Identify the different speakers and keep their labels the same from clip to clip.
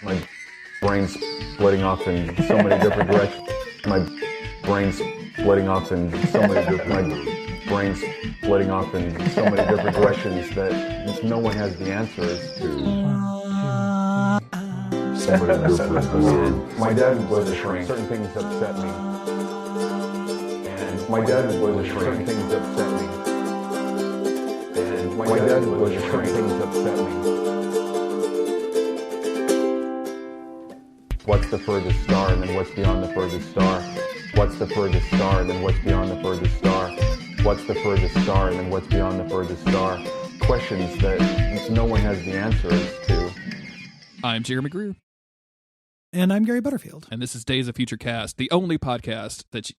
Speaker 1: My brain's splitting off in so many different directions. My brain's splitting off in so many different. My brain's splitting off in so many different directions that no one has the answers to. My dad was a shrink. Certain things upset me. And my dad was a shrink. Certain things upset me. And my dad was a shrink. Things upset me. What's the furthest star, and then what's beyond the furthest star? What's the furthest star, and then what's beyond the furthest star? What's the furthest star, and then what's beyond the furthest star? Questions that no one has the answers to.
Speaker 2: I'm Jeremy Greer.
Speaker 3: And I'm Gary Butterfield.
Speaker 2: And this is Days of Future Cast, the only podcast that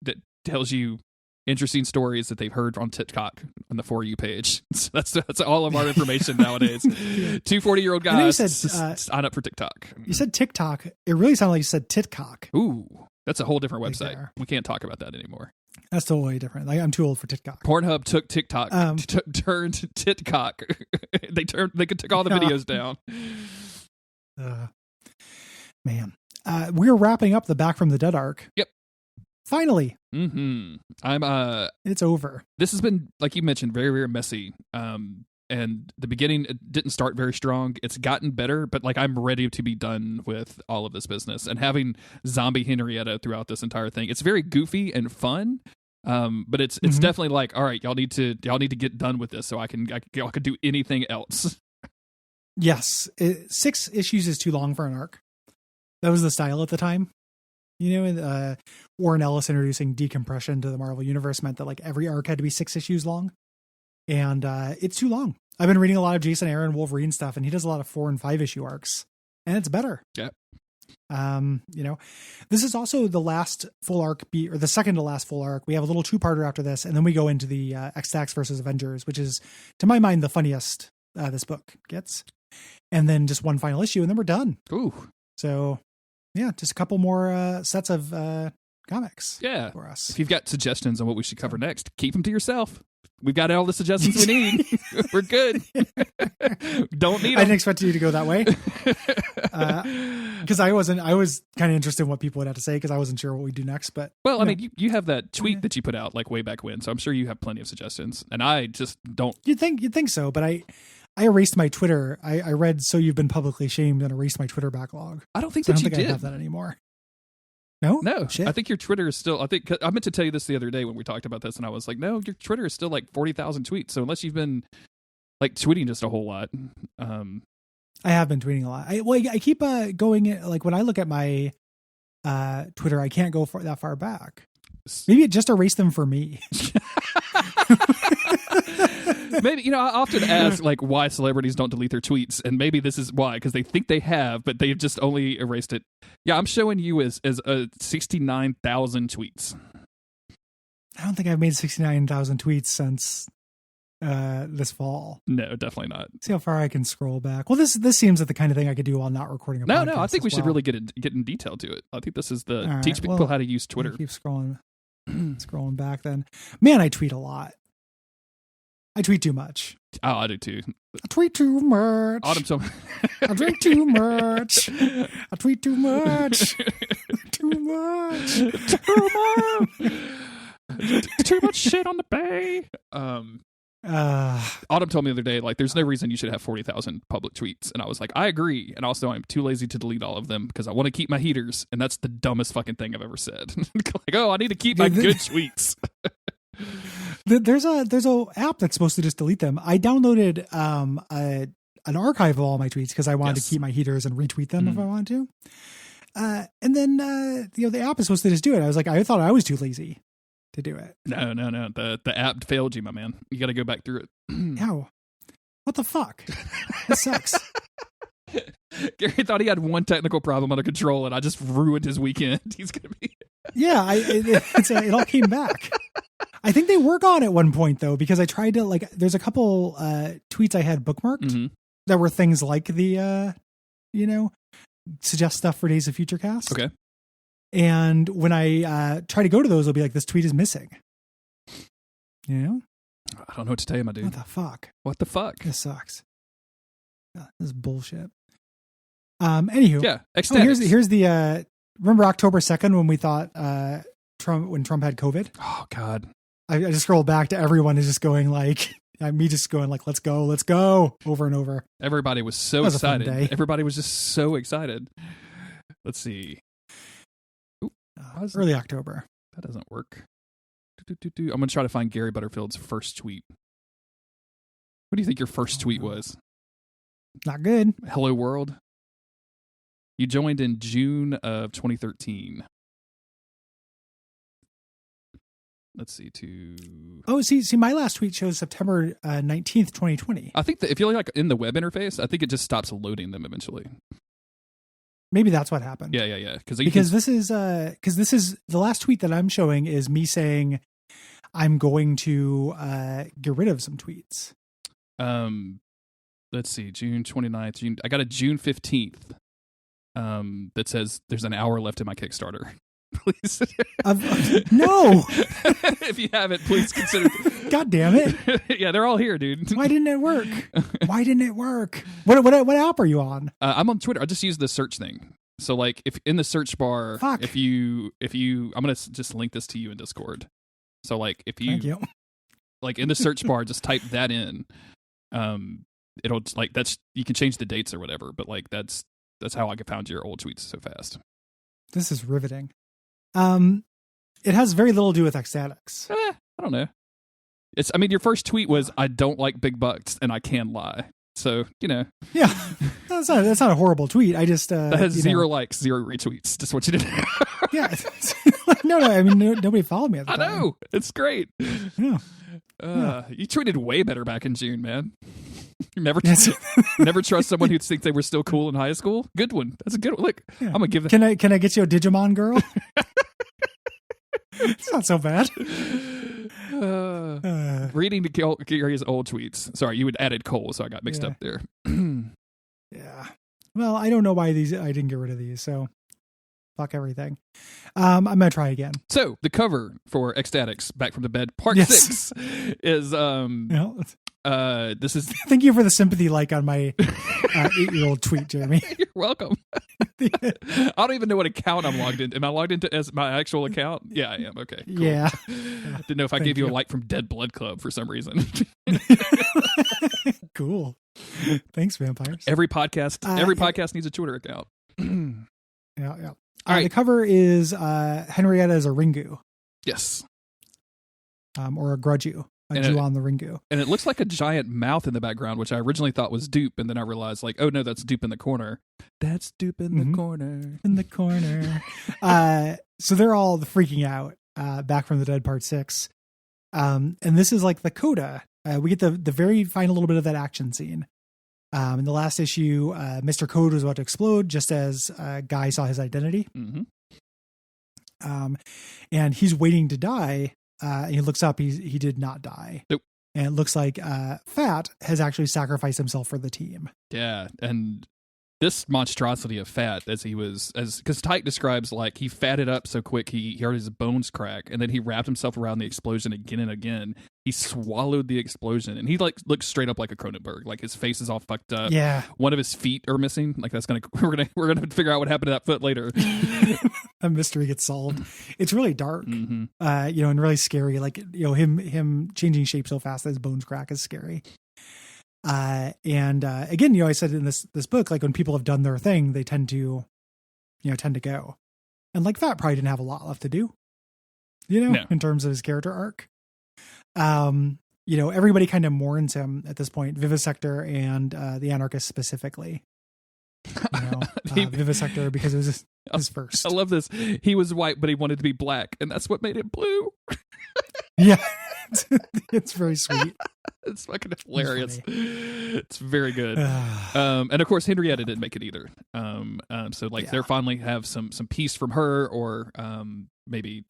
Speaker 2: tells you interesting stories that they've heard on TikTok on the For You page. So that's all of our information nowadays. 240-year-old guys sign up for TikTok.
Speaker 3: You said TikTok. It really sounded like you said Titcock.
Speaker 2: Ooh, that's a whole different website. We can't talk about that anymore.
Speaker 3: That's totally different. Like, I'm too old for TikTok.
Speaker 2: Pornhub took TikTok, turned TikTok. They took all the videos down.
Speaker 3: Man, we're wrapping up the Back from the Dead arc.
Speaker 2: Yep.
Speaker 3: Finally.
Speaker 2: Mm-hmm.
Speaker 3: It's over.
Speaker 2: This has been, like you mentioned, very, very messy. And the beginning, it didn't start very strong. It's gotten better, but like I'm ready to be done with all of this business. And having zombie Henrietta throughout this entire thing, it's very goofy and fun. But it's definitely like, all right, y'all need to get done with this so y'all can do anything else.
Speaker 3: Yes, 6 issues is too long for an arc. That was the style at the time. You know, Warren Ellis introducing decompression to the Marvel Universe meant that like every arc had to be 6 issues long. And it's too long. I've been reading a lot of Jason Aaron Wolverine stuff, and he does a lot of 4 and 5 issue arcs. And it's better.
Speaker 2: Yeah.
Speaker 3: You know, this is also the last full arc, or the second to last full arc. We have a little 2-parter after this, and then we go into the X-Statix versus Avengers, which is, to my mind, the funniest this book gets. And then just one final issue, and then we're done.
Speaker 2: Ooh.
Speaker 3: So, yeah, just a couple more sets of comics for us.
Speaker 2: If you've got suggestions on what we should cover next, keep them to yourself. We've got all the suggestions we need. We're good. Don't need them.
Speaker 3: I didn't expect you to go that way. Because I was kind of interested in what people would have to say because I wasn't sure what we'd do next. But
Speaker 2: well, I mean, you have that tweet that you put out like way back when, so I'm sure you have plenty of suggestions. And I just don't.
Speaker 3: You'd think so, but I erased my Twitter. I read So You've Been Publicly Shamed and erased my Twitter backlog.
Speaker 2: I don't think
Speaker 3: so
Speaker 2: that
Speaker 3: I don't
Speaker 2: you
Speaker 3: think
Speaker 2: did.
Speaker 3: I have that anymore. No,
Speaker 2: shit. I think your Twitter is still. I meant to tell you this the other day when we talked about this, and I was like, no, your Twitter is still like 40,000 tweets. So unless you've been like tweeting just a whole lot,
Speaker 3: I have been tweeting a lot. I keep going. Like when I look at my Twitter, I can't go that far back. Maybe it just erased them for me.
Speaker 2: Maybe, you know, I often ask like why celebrities don't delete their tweets, and maybe this is why, because they think they have, but they've just only erased it. Yeah, I'm showing you as 69,000 tweets.
Speaker 3: I don't think I've made 69,000 tweets since this fall.
Speaker 2: No, definitely not.
Speaker 3: See how far I can scroll back. Well, this seems like the kind of thing I could do while not recording a podcast.
Speaker 2: No, I think we should really get in detail to it. I think this is teach people how to use Twitter.
Speaker 3: Keep scrolling back then. Man, I tweet a lot. I tweet too much.
Speaker 2: Oh, I do too.
Speaker 3: I tweet too much.
Speaker 2: Autumn told me.
Speaker 3: I drink too much. I tweet too much. Too much.
Speaker 2: Too much shit on the bay. Autumn told me the other day, like, there's no reason you should have 40,000 public tweets. And I was like, I agree. And also, I'm too lazy to delete all of them because I want to keep my heaters. And that's the dumbest fucking thing I've ever said. Like, oh, I need to keep my good tweets.
Speaker 3: There's a app that's supposed to just delete them. I downloaded an archive of all my tweets because I wanted to keep my heaters and retweet them if I wanted to. And then the app is supposed to just do it. I was like, I thought I was too lazy to do it.
Speaker 2: No. The app failed you, my man. You got to go back through it.
Speaker 3: How? What the fuck? This sucks.
Speaker 2: Gary thought he had one technical problem under control, and I just ruined his weekend. He's gonna be.
Speaker 3: Yeah, it all came back. I think they work on it at one point though, because I tried to there's a couple tweets I had bookmarked that were things like the suggest stuff for Days of Future Cast.
Speaker 2: Okay.
Speaker 3: And when I try to go to those, it'll be like, this tweet is missing. You know?
Speaker 2: I don't know what to tell you, my dude.
Speaker 3: What the fuck?
Speaker 2: What the fuck?
Speaker 3: This sucks. This is bullshit. Anywho,
Speaker 2: Yeah,
Speaker 3: oh,
Speaker 2: X-Statix.
Speaker 3: here's the remember October 2nd when we thought Trump had COVID.
Speaker 2: Oh God,
Speaker 3: I just scrolled back to everyone is just going like me just going like let's go over and over.
Speaker 2: everybody was so
Speaker 3: That was a fun
Speaker 2: excited.
Speaker 3: day.
Speaker 2: Everybody was just so excited. Let's see. Ooh,
Speaker 3: Early October.
Speaker 2: that doesn't work. I'm gonna try to find Gary Butterfield's first tweet. What do you think your first tweet was?
Speaker 3: Not good.
Speaker 2: Hello world. You joined in June of 2013. Let's see.
Speaker 3: Oh, see, my last tweet shows September 19th, 2020.
Speaker 2: I think that if you're like in the web interface, I think it just stops loading them eventually.
Speaker 3: Maybe that's what happened.
Speaker 2: Yeah.
Speaker 3: Because this is the last tweet that I'm showing is me saying I'm going to get rid of some tweets.
Speaker 2: Let's see, June 29th. I got a June 15th that says there's an hour left in my Kickstarter. Please.
Speaker 3: No.
Speaker 2: If you haven't, please consider.
Speaker 3: God damn it.
Speaker 2: Yeah, they're all here, dude.
Speaker 3: Why didn't it work? What app are you on?
Speaker 2: I'm on Twitter. I just use the search thing. So like if in the search bar,
Speaker 3: Fuck.
Speaker 2: if you I'm going to just link this to you in Discord. So like if
Speaker 3: Thank you.
Speaker 2: like in the search bar, just type that in. It'll like you can change the dates or whatever, but like that's how I found your old tweets so fast.
Speaker 3: This is riveting. It has very little to do with X-Statix.
Speaker 2: I don't know. Your first tweet was I don't like big bucks and I can lie. So,
Speaker 3: Yeah. That's not a horrible tweet. I just
Speaker 2: that has 0 likes, 0 retweets. Just want you to know.
Speaker 3: Yeah. No, I mean nobody followed me at the time.
Speaker 2: I know. It's great.
Speaker 3: Yeah.
Speaker 2: You tweeted way better back in June, man. Never trust someone who thinks they were still cool in high school. Good one. That's a good one. Look,
Speaker 3: Yeah.
Speaker 2: I'm gonna give that.
Speaker 3: Can I get you a Digimon girl? It's not so bad.
Speaker 2: Reading Gary's old tweets. Sorry, you had added Cole, so I got mixed up there.
Speaker 3: Yeah. Well, I don't know why I didn't get rid of these, so fuck everything. I'm gonna try again.
Speaker 2: So the cover for X-Statix Back from the Bed Part 6 is this is
Speaker 3: Thank you for the sympathy like on my 8-year-old tweet, Jeremy.
Speaker 2: You're welcome. I don't even know what account I'm logged into. Am I logged into as my actual account? Yeah, I am. Okay. Cool.
Speaker 3: Yeah.
Speaker 2: Didn't know if I gave you a like from Dead Blood Club for some reason.
Speaker 3: Cool. Thanks, vampires.
Speaker 2: Every podcast needs a Twitter account.
Speaker 3: Yeah.
Speaker 2: All right.
Speaker 3: The cover is Henrietta as a Ringu.
Speaker 2: Yes.
Speaker 3: Or a Grudju.
Speaker 2: And
Speaker 3: Jew on the Ringu.
Speaker 2: And it looks like a giant mouth in the background, which I originally thought was Dupe, and then I realized, like, oh no, that's Dupe in the corner. That's Dupe in the corner.
Speaker 3: In the corner. So they're all freaking out. Back from the Dead Part 6. And this is like the coda. We get the very final little bit of that action scene. In the last issue, Mr. Code was about to explode just as Guy saw his identity.
Speaker 2: Mm-hmm.
Speaker 3: And he's waiting to die. And he looks up, he did not die.
Speaker 2: Nope.
Speaker 3: And it looks like Fat has actually sacrificed himself for the team.
Speaker 2: Yeah, and this monstrosity of fat, because Tyke describes, like, he fatted up so quick he heard his bones crack, and then he wrapped himself around the explosion again and again. He swallowed the explosion, and he like looks straight up like a Cronenberg. Like his face is all fucked up.
Speaker 3: Yeah,
Speaker 2: one of his feet are missing. Like we're gonna figure out what happened to that foot later.
Speaker 3: A mystery gets solved. It's really dark,
Speaker 2: mm-hmm.
Speaker 3: And really scary. Like him changing shape so fast that his bones crack is scary. And again, I said in this book, like when people have done their thing, they tend to go. And like Fat probably didn't have a lot left to do,
Speaker 2: No.
Speaker 3: in terms of his character arc. Everybody kind of mourns him at this point, Vivisector and the Anarchist specifically. Vivisector because it was his first.
Speaker 2: I love this. He was white, but he wanted to be black, and that's what made him blue.
Speaker 3: Yeah. It's very sweet.
Speaker 2: It's fucking hilarious. It's very good. And of course, Henrietta didn't make it either. So they'll finally have some peace from her, or maybe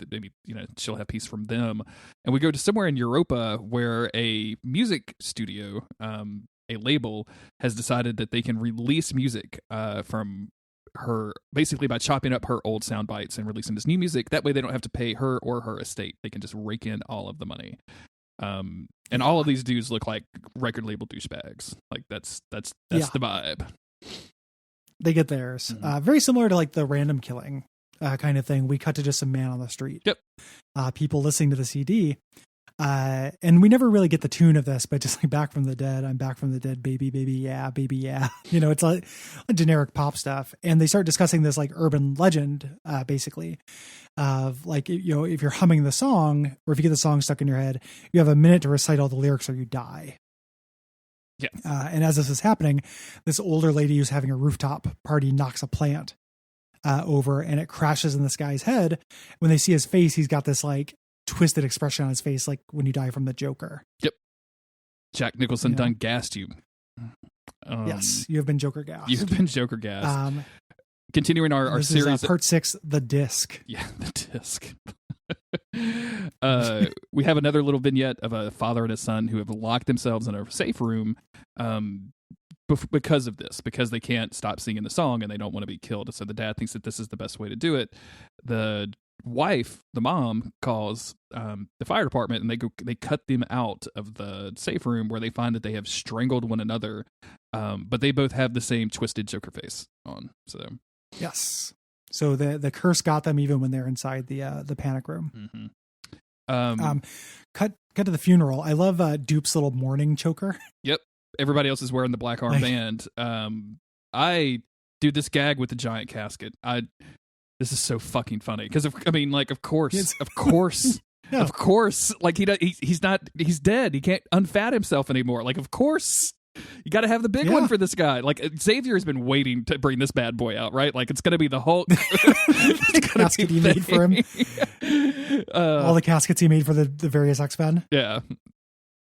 Speaker 2: she'll have peace from them. And we go to somewhere in Europa where a music studio, a label, has decided that they can release music from her, basically by chopping up her old sound bites and releasing this new music. That way they don't have to pay her or her estate. They can just rake in all of the money. And all of these dudes look like record label douchebags. Like that's the vibe.
Speaker 3: They get theirs. Very similar to like the random killing kind of thing. We cut to just a man on the street.
Speaker 2: Yep.
Speaker 3: People listening to the CD. And we never really get the tune of this, but just like Back from the Dead, I'm back from the dead, baby, baby, yeah, baby, yeah. It's like a generic pop stuff. And they start discussing this like urban legend, basically, of like, if you're humming the song or if you get the song stuck in your head, you have a minute to recite all the lyrics or you die.
Speaker 2: Yeah.
Speaker 3: And as this is happening, this older lady who's having a rooftop party knocks a plant over and it crashes in this guy's head. When they see his face, he's got this like twisted expression on his face, like when you die from the Joker.
Speaker 2: Yep. Jack Nicholson done gassed you.
Speaker 3: Yes, you have been Joker gassed.
Speaker 2: You've been Joker gassed. Continuing our series.
Speaker 3: Is, part 6, The Disc.
Speaker 2: Yeah, The Disc. We have another little vignette of a father and a son who have locked themselves in a safe room because of this, because they can't stop singing the song and they don't want to be killed. So the dad thinks that this is the best way to do it. The wife, the mom, calls the fire department and they cut them out of the safe room where they find that they have strangled one another, but they both have the same twisted Joker face on. So
Speaker 3: yes, so the curse got them even when they're inside the panic room. Cut to the funeral. I love Dupe's little mourning choker.
Speaker 2: Yep, everybody else is wearing the black armband. This gag with the giant casket. This is so fucking funny because of course,
Speaker 3: Yeah.
Speaker 2: Of course, like he's dead. He can't unfat himself anymore. Like, of course, you got to have the big one for this guy. Like, Xavier has been waiting to bring this bad boy out, right? Like, it's going to be the Hulk.
Speaker 3: Casket he made for him. All the caskets he made for the various X-Men.
Speaker 2: Yeah.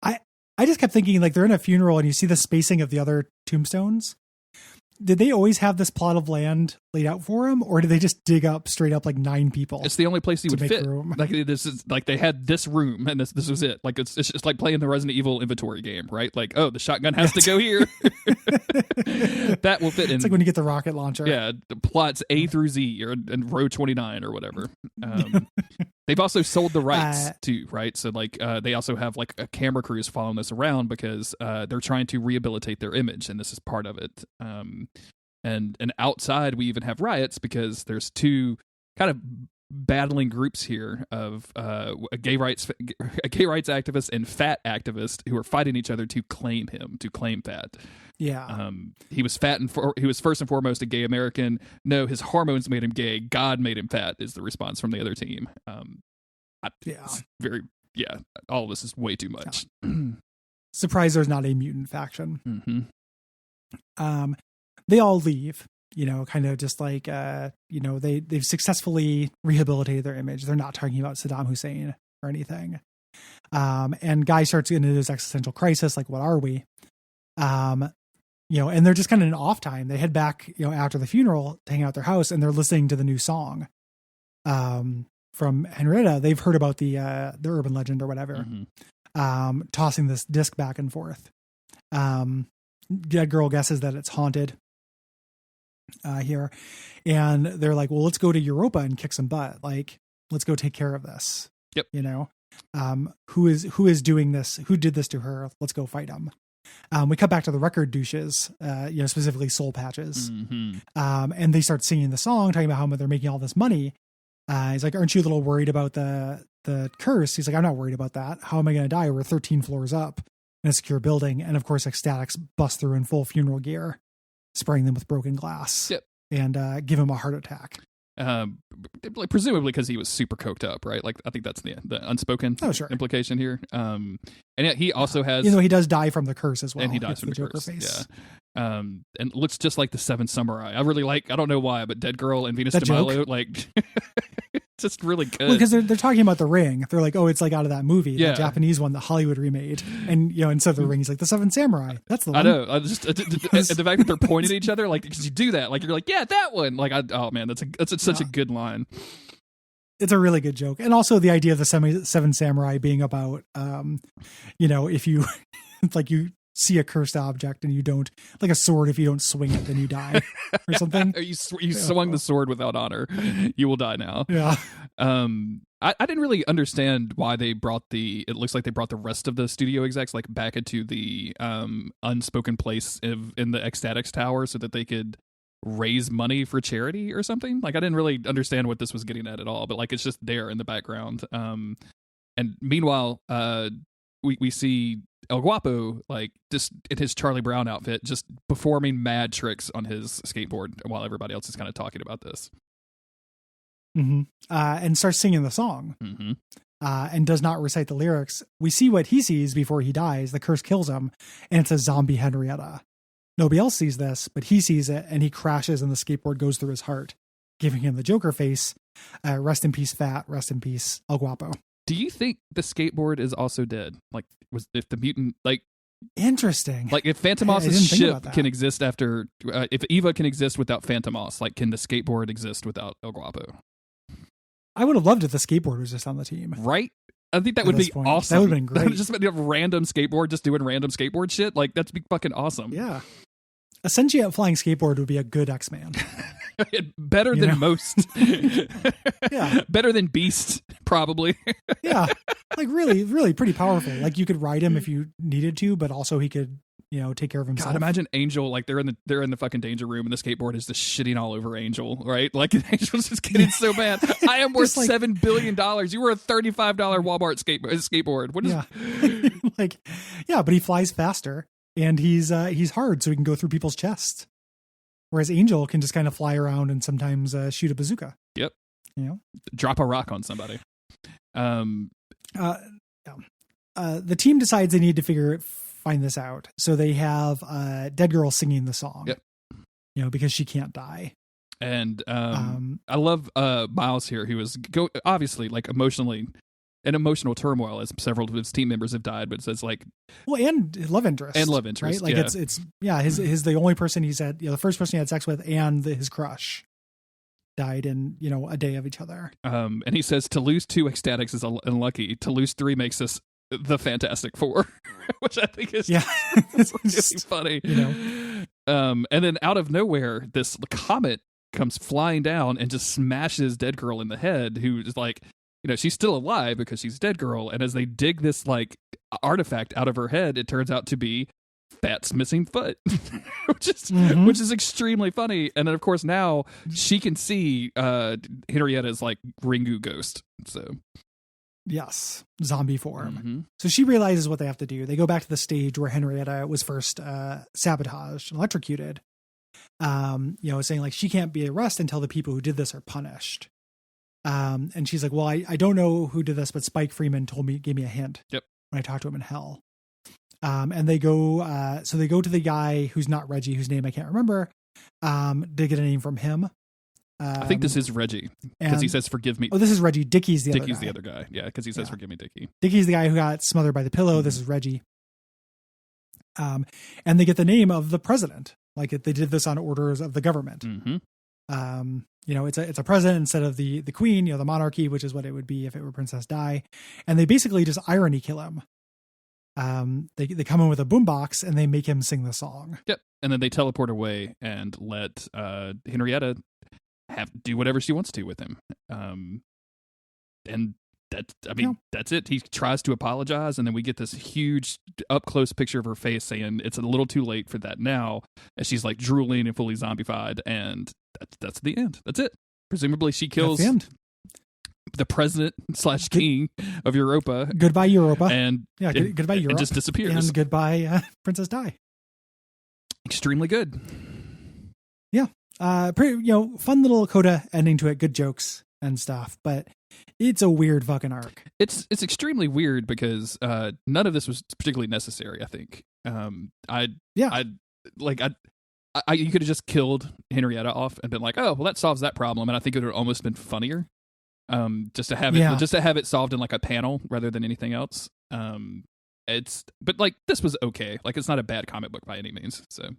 Speaker 3: I just kept thinking, like, they're in a funeral and you see the spacing of the other tombstones. Did they always have this plot of land laid out for him, or did they just dig up straight up like 9 people?
Speaker 2: It's the only place he would fit.
Speaker 3: Room?
Speaker 2: Like, this is like they had this room and this was it. Like, it's just like playing the Resident Evil inventory game, right? Like, oh, the shotgun has to go here. That will fit in.
Speaker 3: It's like when you get the rocket launcher.
Speaker 2: Yeah, plots A through Z or in row 29 or whatever. They've also sold the rights too, right? So like they also have like a camera crews following this around because they're trying to rehabilitate their image, and this is part of it. And outside we even have riots because there's 2 kind of battling groups here of a gay rights activist and fat activist who are fighting each other to claim Fat.
Speaker 3: Yeah.
Speaker 2: He was fat and he was first and foremost a gay American. No, his hormones made him gay. God made him fat is the response from the other team. All of this is way too much.
Speaker 3: Surprised there's not a mutant faction.
Speaker 2: Mm-hmm.
Speaker 3: They all leave, kind of just like, they've successfully rehabilitated their image. They're not talking about Saddam Hussein or anything. And Guy starts getting into this existential crisis. Like, what are we? And they're just kind of in off time. They head back, after the funeral to hang out at their house, and they're listening to the new song from Henrietta. They've heard about the urban legend or whatever, tossing this disc back and forth. Dead girl guesses that it's haunted here. And they're like, well, let's go to Europa and kick some butt. Like, let's go take care of this.
Speaker 2: Yep.
Speaker 3: Who is doing this? Who did this to her? Let's go fight them. We cut back to the record douches, specifically Soul Patches. And they start singing the song, talking about how they're making all this money. He's like, aren't you a little worried about the curse? He's like, I'm not worried about that. How am I going to die? We're 13 floors up in a secure building. And of course, X-Statix busts through in full funeral gear, spraying them with broken glass. Yep. And give him a heart attack.
Speaker 2: Presumably because he was super coked up, right? Like, I think that's the unspoken implication here. And yet he also has,
Speaker 3: he does die from the curse as well.
Speaker 2: And he dies from the Joker curse. Face. Yeah. And looks just like the 7 Samurai. I don't know why, but Dead Girl and Venus de Milo, like, just really good.
Speaker 3: Well, because they're talking about the Ring. They're like, oh, it's like out of that movie, the Japanese one that Hollywood remade. And instead of the Ring, he's like the 7 Samurai. That's the one.
Speaker 2: I know. I just and the fact that they're pointing at each other, like, because you do that, like, you're like, yeah, that one. Like, oh man, that's such a good line.
Speaker 3: It's a really good joke. And also the idea of the 7 Samurai being about, if you, like, you see a cursed object and you don't, like a sword, if you don't swing it, then you die or something.
Speaker 2: You swung the sword without honor. You will die now.
Speaker 3: Yeah.
Speaker 2: I didn't really understand why they brought it looks like they brought the rest of the studio execs like back into the unspoken place in the X-Statix tower so that they could raise money for charity or something. Like I didn't really understand what this was getting at all, but like it's just there in the background. And meanwhile, we see El Guapo like just in his Charlie Brown outfit, just performing mad tricks on his skateboard while everybody else is kind of talking about this.
Speaker 3: Mm-hmm. And starts singing the song.
Speaker 2: Mm-hmm.
Speaker 3: And does not recite the lyrics. We see what he sees before he dies. The curse kills him, and it's a zombie Henrietta. Nobody else sees this, but he sees it, and he crashes, and the skateboard goes through his heart, giving him the Joker face. Rest in peace, Fat. Rest in peace, El Guapo.
Speaker 2: Do you think the skateboard is also dead? Like, if the mutant, like,
Speaker 3: interesting.
Speaker 2: Like, if Phantomos's ship can exist after, if Eva can exist without Phantomos, like, can the skateboard exist without El Guapo?
Speaker 3: I would have loved if the skateboard was just on the team.
Speaker 2: Right? I think that would be awesome.
Speaker 3: That would have been great.
Speaker 2: Just a random skateboard, just doing random skateboard shit. Like, that'd be fucking awesome.
Speaker 3: Yeah. A sentient flying skateboard would be a good X-Man.
Speaker 2: Better than most.
Speaker 3: Yeah.
Speaker 2: Better than Beast, probably.
Speaker 3: Yeah. Like really, really pretty powerful. Like you could ride him if you needed to, but also he could, take care of himself.
Speaker 2: God, imagine Angel, like they're in the fucking danger room and the skateboard is just shitting all over Angel, right? Like Angel's just getting so bad. I am worth $7 billion. You were a $35 Walmart skateboard. What is
Speaker 3: but he flies faster and he's hard, so he can go through people's chests. Whereas Angel can just kind of fly around and sometimes shoot a bazooka.
Speaker 2: Yep. Drop a rock on somebody.
Speaker 3: The team decides they need to find this out. So they have Dead Girl singing the song.
Speaker 2: Yep.
Speaker 3: Because she can't die.
Speaker 2: And I love Miles here, who was obviously like emotional turmoil as several of his team members have died, but it's like
Speaker 3: and love interest, right? Like it's his the only person he's had, the first person he had sex with, and his crush died in a day of each other. And
Speaker 2: he says to lose 2 X-Statix is unlucky. To lose 3 makes us the Fantastic Four, which I think is it's really funny. And then out of nowhere, this comet comes flying down and just smashes Dead Girl in the head, who is like, she's still alive because she's Dead Girl. And as they dig this like artifact out of her head, it turns out to be Fat's missing foot, which is extremely funny. And then of course now she can see Henrietta's like Ringu ghost. So
Speaker 3: yes, zombie form.
Speaker 2: Mm-hmm.
Speaker 3: So she realizes what they have to do. They go back to the stage where Henrietta was first sabotaged and electrocuted. Saying like she can't be arrested until the people who did this are punished. And she's like, well, I don't know who did this, but Spike Freeman gave me a hint.
Speaker 2: Yep.
Speaker 3: When I talked to him in hell. And they go to the guy who's not Reggie, whose name I can't remember, to get a name from him.
Speaker 2: I think this is Reggie, because he says, forgive me.
Speaker 3: Oh, this is Reggie. Dickie's the
Speaker 2: other guy. Yeah, because he says, forgive me, Dickie.
Speaker 3: Dickie's the guy who got smothered by the pillow. This is Reggie. And they get the name of the president. Like they did this on orders of the government.
Speaker 2: Mm-hmm.
Speaker 3: It's a president instead of the queen, the monarchy, which is what it would be if it were Princess Di. And they basically just irony kill him. They come in with a boombox and they make him sing the song.
Speaker 2: Yep. And then they teleport away and let Henrietta do whatever she wants to with him. And that's it. He tries to apologize, and then we get this huge up close picture of her face saying it's a little too late for that now, as she's like drooling and fully zombified, and that's the end. That's it. Presumably she kills the president / king of Europa.
Speaker 3: Goodbye, Europa.
Speaker 2: And
Speaker 3: goodbye, Europe.
Speaker 2: And just disappears.
Speaker 3: And goodbye, Princess Di.
Speaker 2: Extremely good.
Speaker 3: Yeah. Pretty, fun little coda ending to it. Good jokes and stuff, but it's a weird fucking arc.
Speaker 2: It's extremely weird because none of this was particularly necessary, I think. You could have just killed Henrietta off and been like, oh, well, that solves that problem, and I think it would have almost been funnier. Just to have it solved in like a panel rather than anything else. But like this was okay. Like it's not a bad comic book by any means. So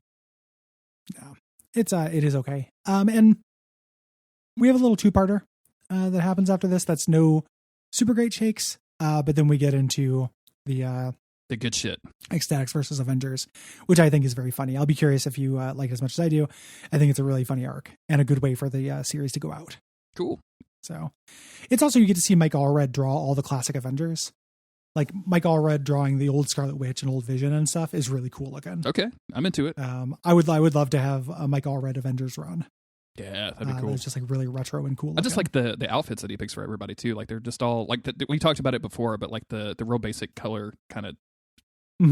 Speaker 3: yeah, it is okay. And we have a little 2-parter that happens after this. That's no super great shakes. But then we get into the
Speaker 2: good shit.
Speaker 3: X-Statix versus Avengers, which I think is very funny. I'll be curious if you like it as much as I do. I think it's a really funny arc and a good way for the series to go out.
Speaker 2: Cool.
Speaker 3: So it's also, you get to see Mike Allred draw all the classic Avengers. like Mike Allred drawing the old Scarlet Witch and old Vision and stuff is really cool looking.
Speaker 2: Okay, I'm into it.
Speaker 3: I would love to have a Mike Allred Avengers run.
Speaker 2: Yeah, that'd be cool.
Speaker 3: It's just like really retro and cool.
Speaker 2: I just like the outfits that he picks for everybody too. Like they're just all like we talked about it before, but like the real basic color kind of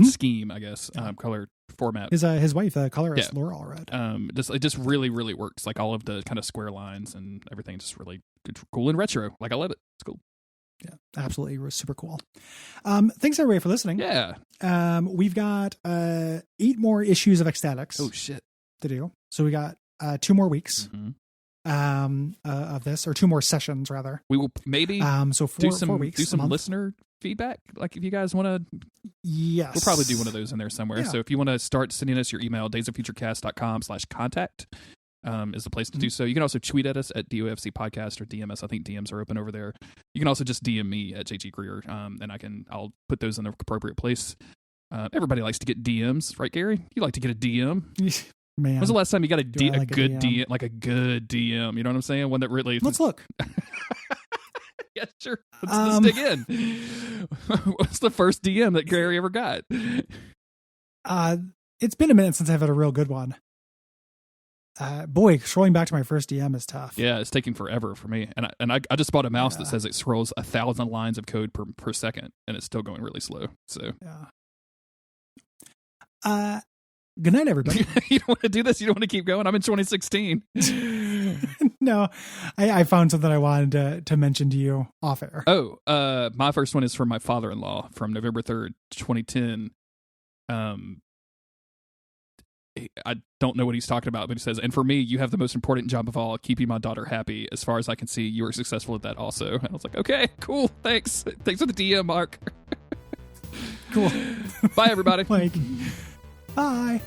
Speaker 2: scheme, I guess, color format.
Speaker 3: His wife, the colorist, Laura Allred.
Speaker 2: It just really works. Like all of the kind of square lines and everything, just really cool and retro. Like I love it. It's cool.
Speaker 3: Yeah, absolutely, super cool. Thanks everybody for listening.
Speaker 2: Yeah.
Speaker 3: We've got 8 more issues of X-Statix.
Speaker 2: Oh shit.
Speaker 3: To do. So we got 2 more weeks of this, or 2 more sessions rather.
Speaker 2: We will maybe
Speaker 3: so 4 weeks.
Speaker 2: Do some listener feedback. Like if you guys want to,
Speaker 3: yes,
Speaker 2: we'll probably do one of those in there somewhere.
Speaker 3: Yeah.
Speaker 2: So if you want to start sending us your email, daysoffuturecast.com/contact is the place to do so. You can also tweet at us at DOFC Podcast or DM us. I think DMs are open over there. You can also just DM me at JG Greer, and I'll put those in the appropriate place. Everybody likes to get DMs, right, Gary? You like to get a DM.
Speaker 3: Man,
Speaker 2: when's the last time you got a good
Speaker 3: DM?
Speaker 2: Like a good DM? You know what I'm saying? One that really.
Speaker 3: Let's look.
Speaker 2: Yeah, sure. Let's dig in. What's the first DM that Gary ever got?
Speaker 3: It's been a minute since I've had a real good one. Boy, scrolling back to my first DM is tough.
Speaker 2: Yeah, it's taking forever for me. And I just bought a mouse that says it scrolls 1,000 lines of code per second, and it's still going really slow. So
Speaker 3: yeah. Good night, everybody.
Speaker 2: You don't want to do this? You don't want to keep going? I'm in 2016.
Speaker 3: No, I found something I wanted to mention to you off air.
Speaker 2: Oh, my first one is from my father-in-law from November 3rd, 2010. I don't know what he's talking about, but he says, and for me, you have the most important job of all, keeping my daughter happy. As far as I can see, you are successful at that also. And I was like, okay, cool. Thanks. Thanks for the DM, Mark.
Speaker 3: Cool.
Speaker 2: Bye, everybody.
Speaker 3: Bye.